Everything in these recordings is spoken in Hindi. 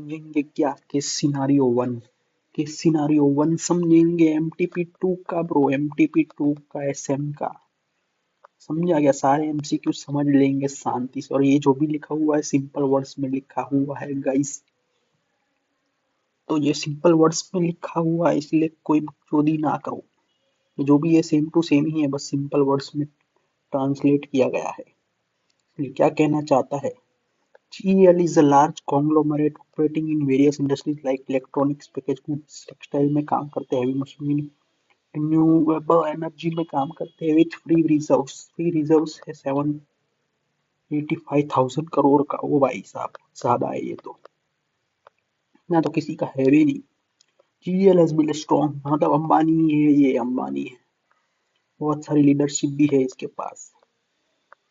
समझेंगे क्या केस सिनारियो वन समझेंगे MTP2 का ब्रो, MTP2 का SM का। समझ आ गया, सारे MCQ समझ लेंगे शांति से। और ये जो भी लिखा हुआ है सिंपल वर्ड्स में लिखा हुआ है गाइस, तो ये सिंपल वर्ड्स में लिखा हुआ है इसलिए कोई बकचोदी ना करो। जो भी है सेम टू सेम ही है, बस सिंपल वर्ड्स में ट्रांसलेट किया गया है। इसलिए क्या कहना चाहता है, GEL is a large conglomerate operating in various industries like electronics, packaged goods, textile में काम करते हैं, heavy machinery, रिन्यूएबल एनर्जी में काम करते हैं विथ फ्री रिजर्व्स है 785,000 करोड़ का। वो भाई साहब ज्यादा है ये तो, ना तो किसी का है भी नहीं। GEL has built a strong, मतलब अंबानी ही है, ये अंबानी है, बहुत सारी लीडरशिप भी है इसके पास।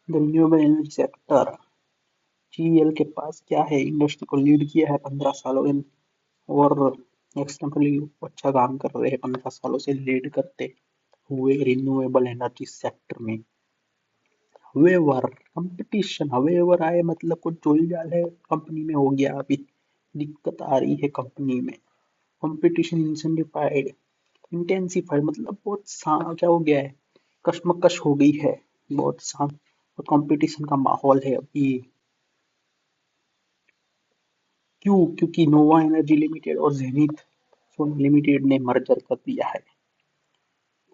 The renewable energy sector, GEL के पास क्या है, इंडस्ट्री को लीड किया है 15 सालों में, और एक्सटेम्परली अच्छा काम कर रहे हैं 15 सालों से लीड करते हुए रिन्यूएबल एनर्जी सेक्टर में। हवेवर कंपटीशन, हवेवर आए मतलब कुछ जोल जाल है कंपनी में हो गया, अभी दिक्कत आ रही है कंपनी में। कंपटीशन इंटेंसिफाइड मतलब बहुत क्या हो गया है, कशमकश हो गई है, बहुत कंपटीशन का माहौल है अभी। क्यों? क्योंकि नोवा एनर्जी लिमिटेड और जेनिथ लिमिटेड ने मर्जर कर दिया है,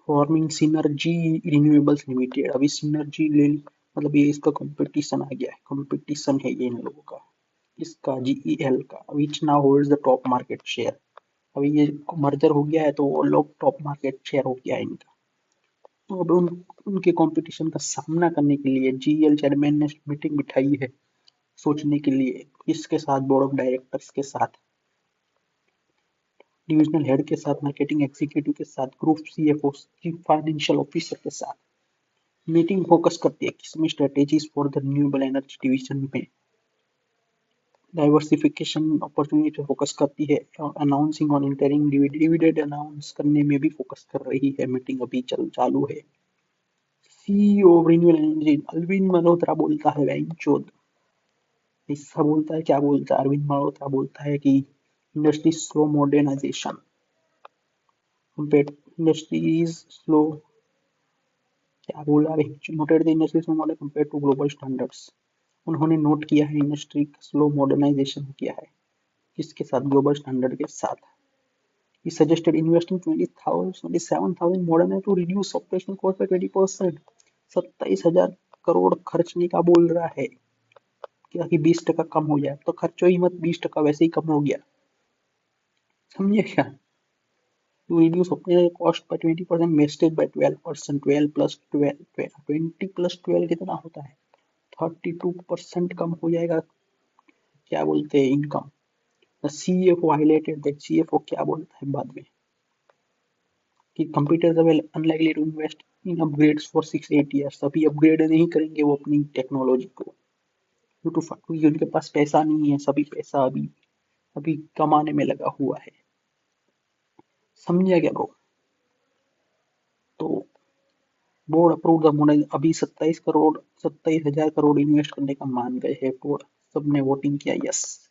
फॉर्मिंग सिनर्जी रिन्यूएबल्स लिमिटेड। अभी सिनर्जी ले मतलब ये इसका कंपटीशन आ गया है, कंपटीशन है ये इन लोगों का, इसका GEL का, which now holds the top market share. अभी ये मर्जर हो गया है तो वो लोग टॉप मार्केट शेयर हो गया है इनका। तो अब उनके कंपटीशन का सामना करने के लिए GEL चेयरमैन ने मीटिंग बिठाई है, सोचने के लिए, इसके साथ बोर्ड ऑफ डायरेक्टर्स के साथ, डिविजनल हेड के साथ, मार्केटिंग एग्जीक्यूटिव के साथ, group CFO chief financial officer के साथ। मीटिंग फोकस करती है किसमें, strategies for the renewable energy division में, डाइवर्सिफिकेशन अपॉर्चुनिटी पे फोकस करती है, announcing on interim dividend announce करने में भी फोकस कर रही है। मीटिंग अभी चालू है। CEO of renewable energy Arvind Malhotra बोलता है, चौध ऐसा बोलता है, क्या बोलता है अरविंद मल्होत्रा, बोलता है कि industry slow modernization, industry is slow, क्या बोला अरे, noted the industry slow modern compare to global standards. उन्होंने नोट किया है इंडस्ट्री का स्लो मॉडर्नाइजेशन किया है, किसके साथ, ग्लोबल स्टैंडर्ड के साथ। He suggested investing 27,000 modern to reduce operational cost by 20%। 27,000 crore खर्चने का बोल रहा है, क्या कि 20% कम हो जाए, तो खर्चो ही मत, 20% वैसे ही कम हो गया, समझे क्या। To reduce operational cost by 20%, wastage by 12%, 12 plus 12, 20 plus 12 कितना होता है, 32% कम हो जाएगा, क्या बोलते हैं income. The CFO highlighted that, CFO क्या बोलता है बाद में, कि computers are unlikely to invest in upgrades for 6-8 years. अभी अपग्रेड नहीं करेंगे वो अपनी टेक्नोलॉजी को, क्योंकि उनके पास पैसा नहीं है, सभी पैसा अभी अभी कमाने में लगा हुआ है, समझा क्या ब्रो। तो बोर्ड अप्रूव द मॉडल, अभी 27,000 करोड़ इन्वेस्ट करने का मान गए हैं बोर्ड, सबने वोटिंग किया यस।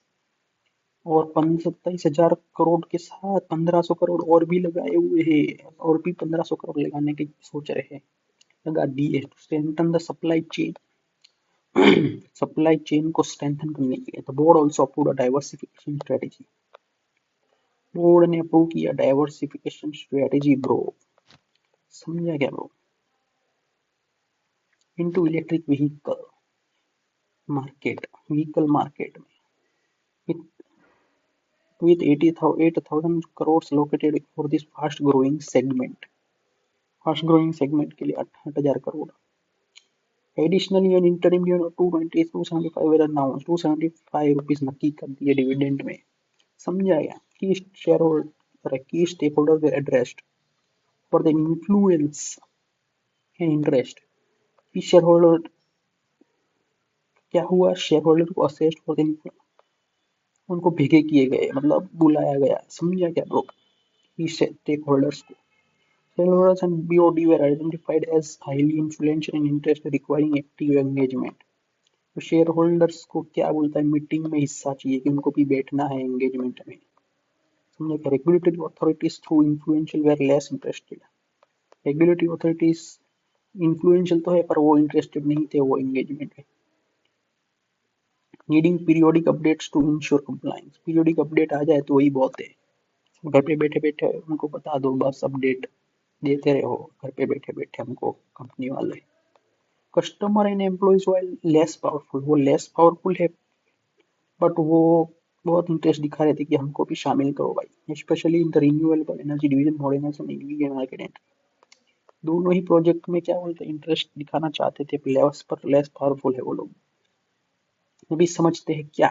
और 27,000 करोड़ के साथ 1,500 करोड़ और भी लगाए हुए हैं, और भी 1,500 करोड़ लगाने की सोच रहे हैं, लगा दिए to strengthen the supply chain. Supply chain को स्ट्रेंथन करने के लिए तो board also approve diversification strategy, board ने अप्रूव किया डाइवर्सिफिकेशन स्ट्रेटेजी ब्रो, समझा क्या bro. Into electric vehicle market में with 8,000 crores allocated for this fast growing segment के लिए 68,000 crore. Additionally an interim dividend of 275 were announced, 275 rupees नक्की कर दिए डिविडेंड में, समझा गया। Key stakeholder were addressed for the influence and interest, key shareholder, क्या हुआ, शेयर होल्डर को असेस्ट फॉर द, उनको भेगे किए गए, मतलब बुलाया गया, समझा क्या ब्रो, की स्टेक होल्डर्स को। Shareholders and BOD were identified as highly influential and interested, requiring active engagement. तो शेयर होल्डर्स को क्या बोलता है, मीटिंग में हिस्सा चाहिए कि उनको भी बैठना है एंगेजमेंट में। समझे क्या, regulatory authorities through influential were less interested. Regulatory authorities influential तो है पर वो इंटरेस्टेड नहीं थे वो एंगेजमेंट में। Needing periodic updates to ensure compliance, periodic update आ जाए तो वही बहुत है। घर पे बैठे बैठे उनको बता दो, बस अपडेट देते रहो घर पे बैठे बैठे हमको कंपनी वाले। Customer and employees while less powerful, वो लेस पावरफुल है बट वो बहुत इंटरेस्ट दिखा रहे थे कि हमको भी शामिल करो भाई, specially in the renewable energy division modernization EV market entry. दोनों ही प्रोजेक्ट में क्या बोलते हैं, इंटरेस्ट दिखाना चाहते थे, लेस पर लेस पावरफुल है वो लोग। अभी समझते हैं क्या।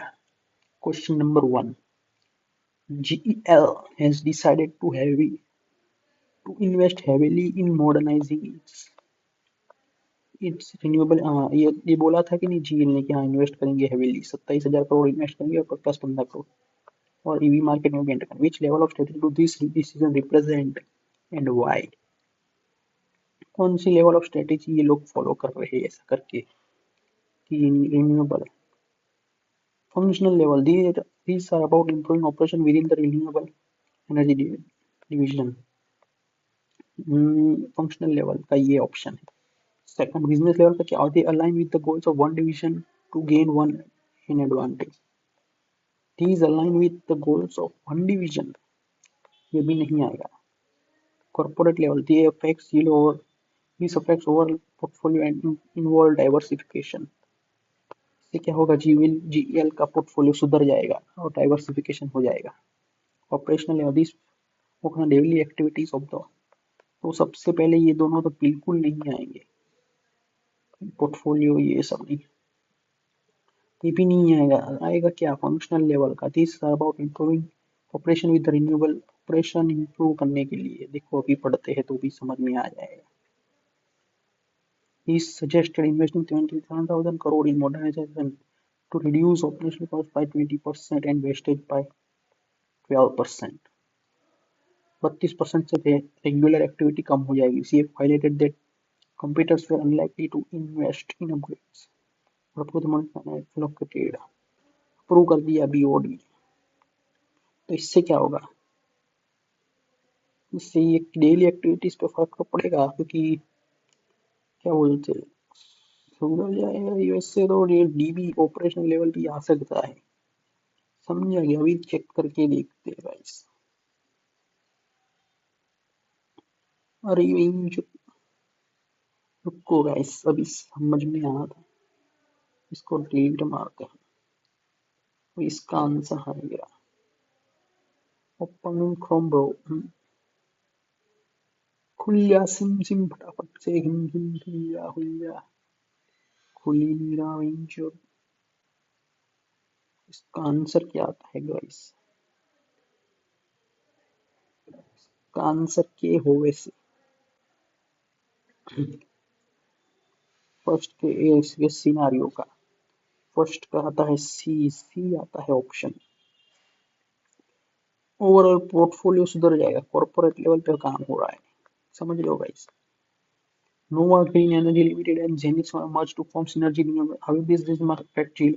Question number 1, GEL has decided to invest heavily in modernizing its renewable, ये बोला था कि नहीं जीएल ने कि हाँ इन्वेस्ट करेंगे हेवीली, 27,000 करोड़ इन्वेस्ट करेंगे और प्लस 15 करोड़, और ईवी मार्केट में भी एंटर करेंगे। Which level of strategy to this decision represent and why, कौन सी लेवल ऑफ स्ट्रेटेजी ये लोग फॉलो कर रहे हैं ऐसा करके कि renewable. Functional level, these are about improving operation within the renewable energy division। Functional level का ये ऑप्शन है। सेकंड, बिजनेस लेवल का क्या होती है, align with the goals of one division to gain one in advantage. these align with the goals of one division, ये भी नहीं आएगा। Corporate level, this affects overall portfolio and involve diversification। इससे क्या होगा, जीएल का पोर्टफोलियो सुधर जाएगा और डाइवर्सिफिकेशन हो जाएगा। Operational level, this daily activities of the, तो सबसे पहले ये दोनों तो बिल्कुल नहीं आएंगे, पोर्टफोलियो ये सब नहीं, ये भी नहीं आएगा। आएगा क्या, फंक्शनल लेवल का, this about improving operation with renewable, operation improve करने के लिए, देखो अभी पढ़ते हैं तो भी समझ में आ जाएगा। He suggested investing 27,000 crore in modernization to reduce operational cost by 20% and wastage by 12%। 32% से रेगुलर एक्टिविटी कम हो जाएगी। CF highlighted that competitors were unlikely to invest in upgrades। Proposed money allocated, approve कर दिया BOD। तो इससे क्या होगा, इससे ये डेली एक्टिविटीज पे फर्क तो पड़ेगा, क्योंकि क्या बोलते हैं, सुधर जाएगा यूएसए, तो ये डीबी ऑपरेशनल लेवल भी आ सकता है। समझ आ गया, अभी चेक करके देखते हैं गाइस। अरे रुको गाइस, अभी समझ में आया था, इसको डिलीट मारते हैं, तो इसका आंसर आ गया। ओपन क्रोम ब्रो, खुल सिम सिम फटाफट से, हिम हिम हुआ खुली नहीं रहा वेंचर। इसका आंसर क्या आता है गाइस, इसका आंसर के हो वैसे, फर्स्ट के सिनारियो का, फर्स्ट का आता है सी आता है ऑप्शन। ओवरऑल पोर्टफोलियो सुधर जाएगा, कॉर्पोरेट लेवल पे काम हो रहा है, समझ लो guys. Nova Green Energy Limited and Zenith merged to form Synergy Renewable। How will this affect GEL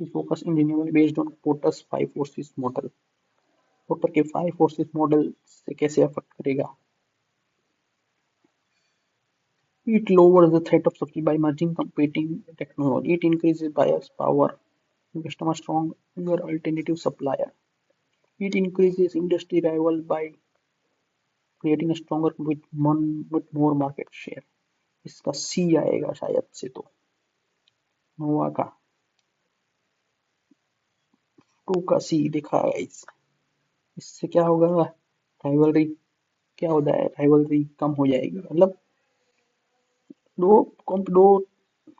is focus in renewable based on Porter's 5 forces model। Porter के 5 forces मॉडल से कैसे अफेक्ट करेगा। It lowers the threat of subsidy by merging competing technology। It increases buyers power, customer stronger alternative supplier। It increases industry rival by creating a stronger with more market share। इसका सी आएगा शायद से, तो नोवा का 2 का सी दिखा है। इससे क्या होगा, राइवलरी क्या होता है, राइवलरी कम हो जाएगी, मतलब दो दो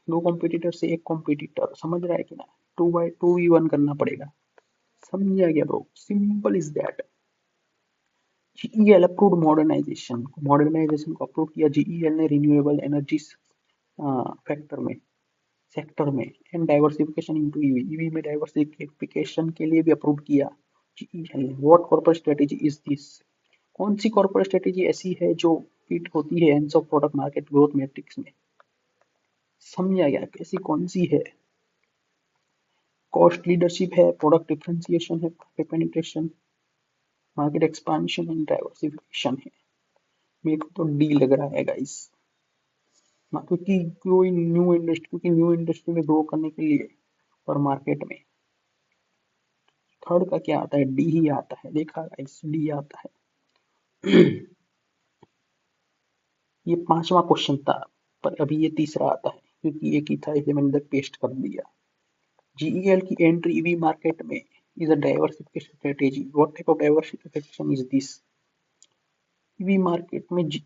दो कॉम्पिटिटर से एक कॉम्पिटिटर, समझ रहा है कि ना, 2v1 करना पड़ेगा। समझा गया bro, simple is that. GEL approved modernization को अप्रूव किया जीईएल ने रिन्यूएबल एनर्जी फैक्टर में सेक्टर में, and diversification into EV, EV में डाइवर्सिफिकेशन के लिए भी अप्रूव किया जीईएल ने। What corporate strategy is this, कौन सी कॉर्पोरेट स्ट्रेटेजी ऐसी है जो फिट होती है ends of product market growth matrix में। समझा गया, ऐसी कौन सी है। कॉस्ट लीडरशिप है, प्रोडक्ट डिफरेंशिएशन है, market penetration, market expansion and diversification है। मेरे को तो डी लग रहा है गाइस। हाँ, क्योंकि न्यू इंडस्ट्री में ग्रो करने के लिए और मार्केट में थर्ड का क्या आता है, डी ही आता है। देखा गाइस, डी आता है। ये पांचवा क्वेश्चन था, पर अभी ये तीसरा आता है क्योंकि एक ही था, इसे मैंने इधर पेस्ट कर दिया। GEL की एंट्री ईवी मार्केट में is a diversification strategy. What type of diversification is this? EV market में GEL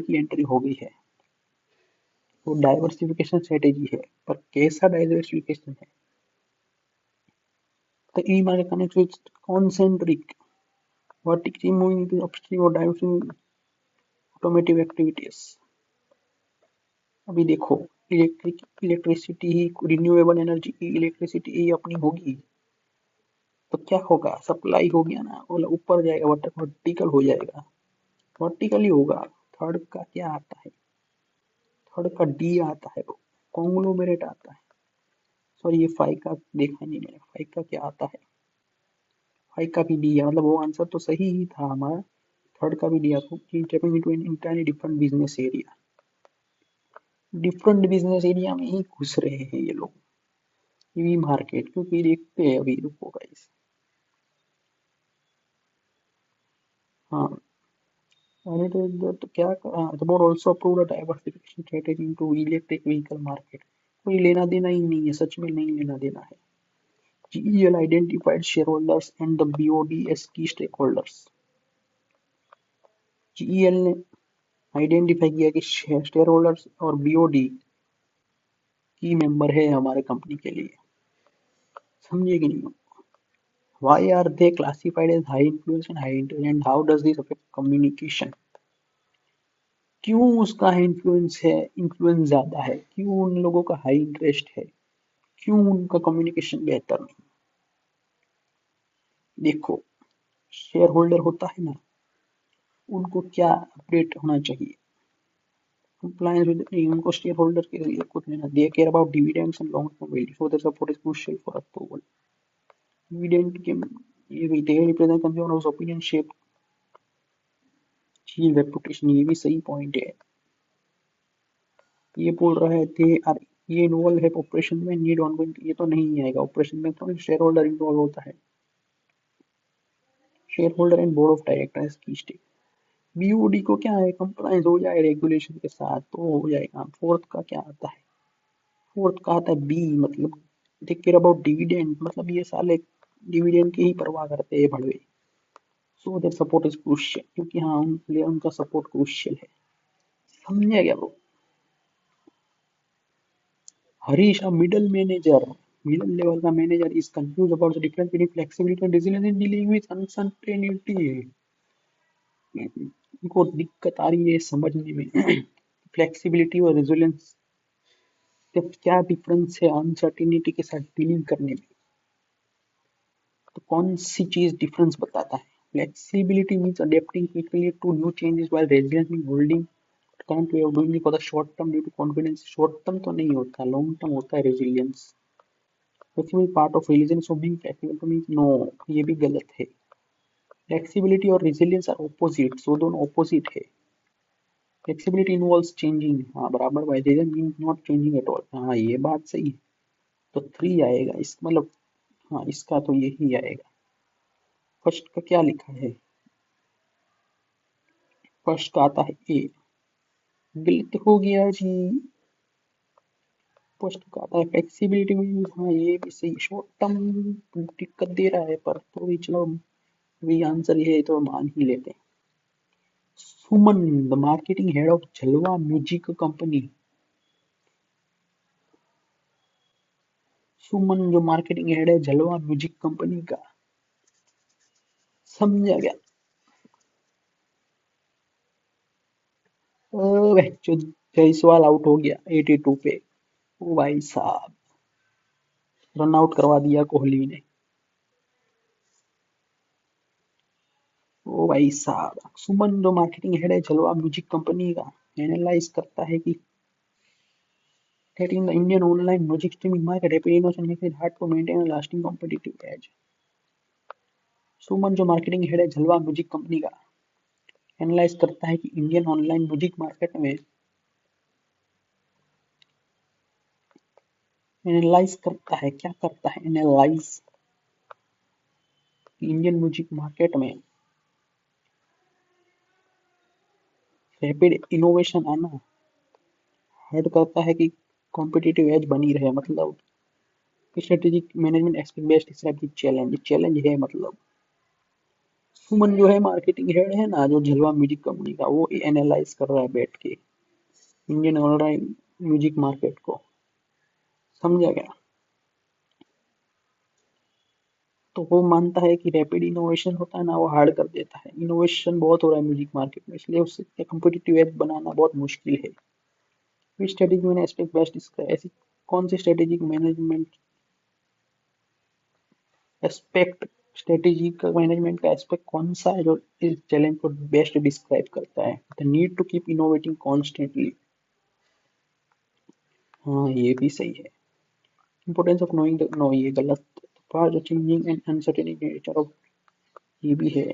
की एंट्री हो गई है, वो डाइवर्सिफिकेशन स्ट्रेटेजी है, पर कैसा डाइवर्सिफिकेशन है? The E market connects with concentric vertically moving to upstream or downstream automotive activities। अभी देखो, इलेक्ट्रिसिटी ही, रिन्यूएबल एनर्जी की इलेक्ट्रिसिटी ही अपनी होगी तो क्या होगा, सप्लाई हो गया ना, वो ऊपर जाएगा, वर्टिकल हो जाएगा, वर्टिकल ही होगा। थर्ड का क्या आता है? थर्ड का डी आता है, वो कॉन्ग्लोमेरेट आता है। सॉरी, ये फाइव का देखा नहीं मैंने, फाइव का क्या आता है? फाइव का भी डी है, मतलब वो आंसर तो सही ही था हमारा। थर्ड का भी दिया था कि stepping into an entirely different business area। Different business area में ही घुस रहे हैं ये लोग, ईवी मार्केट, क्योंकि देखते हैं अभी, रुको गाइस। हाँ, अरे तो क्या, the board also approved a diversification strategy into electric vehicle market. कोई लेना देना ही नहीं है, सच में नहीं लेना देना है। GEL identified shareholders and the BOD as key stakeholders। GEL ने आइडेंटिफाई किया कि शेयर होल्डर्स और BOD की मेंबर है हमारे कंपनी के लिए। समझे कि नहीं? Why are they classified as high influence and high interest, and how does this affect communication? क्यों उसका इन्फ्लुएंस है, इन्फ्लुएंस ज्यादा है, क्यों उन लोगों का हाई इंटरेस्ट है, क्यों उनका कम्युनिकेशन बेहतर नहीं? देखो, शेयर होल्डर होता है ना, उनको क्या अपडेट होना चाहिए, compliance with उनको शेयर होल्डर के लिए कुछ लेना, they care about dividends and long term value, so their support is crucial for approval. Dividend के ये भी they represent consumers opinion shape चीज रेपुटेशन, ये भी सही पॉइंट है। ये बोल रहे थे ये इन्वॉल्व है ऑपरेशन में, नीड ऑनगोइंग, ये तो नहीं आएगा ऑपरेशन में, तो शेयर होल्डर इन्वॉल्व होता है, share holder and board of directors की स्टेक। BOD को क्या है, कंप्लायंस हो जाए रेगुलेशन के साथ तो हो जाएगा। फोर्थ का क्या आता है? फोर्थ का आता है बी, मतलब टेक केयर अबाउट डिविडेंड, मतलब ये साले डिविडेंड की ही परवाह करते हैं भड़वे। So their support is crucial, क्योंकि हाँ उनके लिए उनका सपोर्ट क्रूशियल है। समझा क्या bro? Harish, a middle level का manager is confused about the difference between flexibility and resilience in dealing with uncertainty। उनको दिक्कत आ रही है समझने में फ्लेक्सिबिलिटी और रेजिलियंस का क्या डिफरेंस है अनसर्टिनिटी के साथ डीलिंग करने में। तो कौन सी चीज डिफरेंस बताता है? Flexibility means adapting quickly to new changes, while resilience means holding current way of doing it for the short term due to confidence। Short term तो नहीं होता, लॉन्ग टर्म होता है resilience. Flexible part of religion, so being flexible to mean no, ये भी गलत है। फ्लेक्सिबिलिटी और रेजिलियंस आर ऑपोजिट, सो दोनों ऑपोजिट है। फ्लेक्सिबिलिटी इन्वॉल्व्स चेंजिंग, हाँ बराबर, by reason mean not changing at all, हाँ ये बात सही है। तो थ्री आएगा इस, मतलब हाँ इसका तो यही आएगा। फर्स्ट का क्या लिखा है? फर्स्ट का आता है ए, गलत हो गया जी। फर्स्ट का आता है फ्लेक्सिबिलिटी मीन, हाँ ये भी सही, शॉर्ट टर्म दिक्कत दे रहा है, पर तो भी चलो, भी आंसर ये है तो मान ही लेते हैं। सुमन, द मार्केटिंग हेड ऑफ जलवा म्यूजिक कंपनी। सुमन जो मार्केटिंग हेड है जलवा म्यूजिक कंपनी का। समझा गया? जो जायसवाल आउट हो गया 82 पे, ओ भाई साहब, रन आउट करवा दिया कोहली ने। ओ भाई साहब, सुमन जो मार्केटिंग हेड है जलवा म्यूजिक कंपनी का, एनालाइज करता है कि that in the Indian online music streaming market, rapid innovation makes it hard to maintain a lasting competitive edge. सुमन जो मार्केटिंग हेड है झलवा म्यूजिक कंपनी का, एनालाइज करता है कि इंडियन ऑनलाइन म्यूजिक मार्केट में एनालाइज करता है क्या करता है एनालाइज इंडियन म्यूजिक मार्केट में रैपिड इनोवेशन आना हर्ट करता है कि कॉम्पिटिटिव एज बनी रहे, मतलब strategic management expect best describe the challenge, challenge है मतलब सुमन जो है मार्केटिंग हेड है ना जो झलवा म्यूजिक कंपनी का, वो एनालाइज कर रहा है बैठ के इंडियन ऑनलाइन म्यूजिक मार्केट को, समझा क्या? तो वो मानता है कि रैपिड इनोवेशन होता है ना वो हार्ड कर देता है, इनोवेशन बहुत हो रहा है म्यूजिक मार्केट में, इसलिए उससे कम्पिटिटिव एज बनाना बहुत मुश्किल है। विच स्ट्रेटेजिक मैंने एस्पेक्ट बेस्ट डिस्क्राइब, ऐसी कौन सी स्ट्रेटेजिक मैनेजमेंट एस्पेक्ट, स्ट्रेटेजी का मैनेजमेंट का एस्पेक्ट कौन सा है जो इस चैलेंज को बेस्ट डिस्क्राइब करता है? The need to keep innovating constantly, हाँ ये भी सही है। Importance of knowing the, no ये गलत, fast changing and uncertain nature of, ये भी है।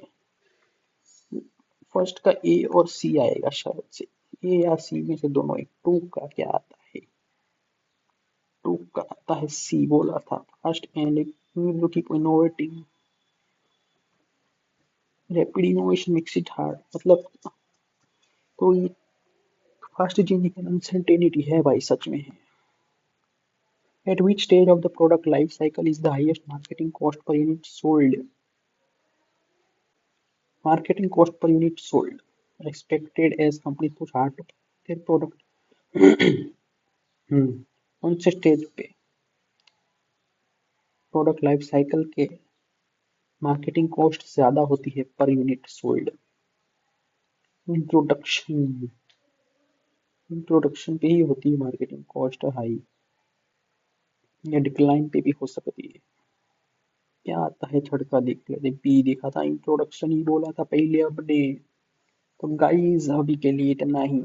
फर्स्ट का ए और सी आएगा शायद से, ए या सी में से दोनों एक, टू का क्या आता है? टू का आता है सी, बोला था first and need to keep innovating, rapid innovation makes it hard, मतलब तो ये फास्ट चेंजिंग अनसर्टेनिटी है भाई, सच में है। At which stage of the product life cycle is the highest marketing cost per unit sold? Marketing cost per unit sold are expected as companies push hard to their product. कौन से स्टेज पे प्रोडक्ट लाइफ साइकिल के मार्केटिंग कॉस्ट ज्यादा होती है per unit sold? Introduction, introduction पे ही होती है मार्केटिंग कॉस्ट हाई, या डिक्लाइन पे भी हो सकती है। क्या आता है थर्ड का, देख लेते, बी देखा था, इंट्रोडक्शन ही बोला था पहले अपने, तो गाइस अभी के लिए इतना ही।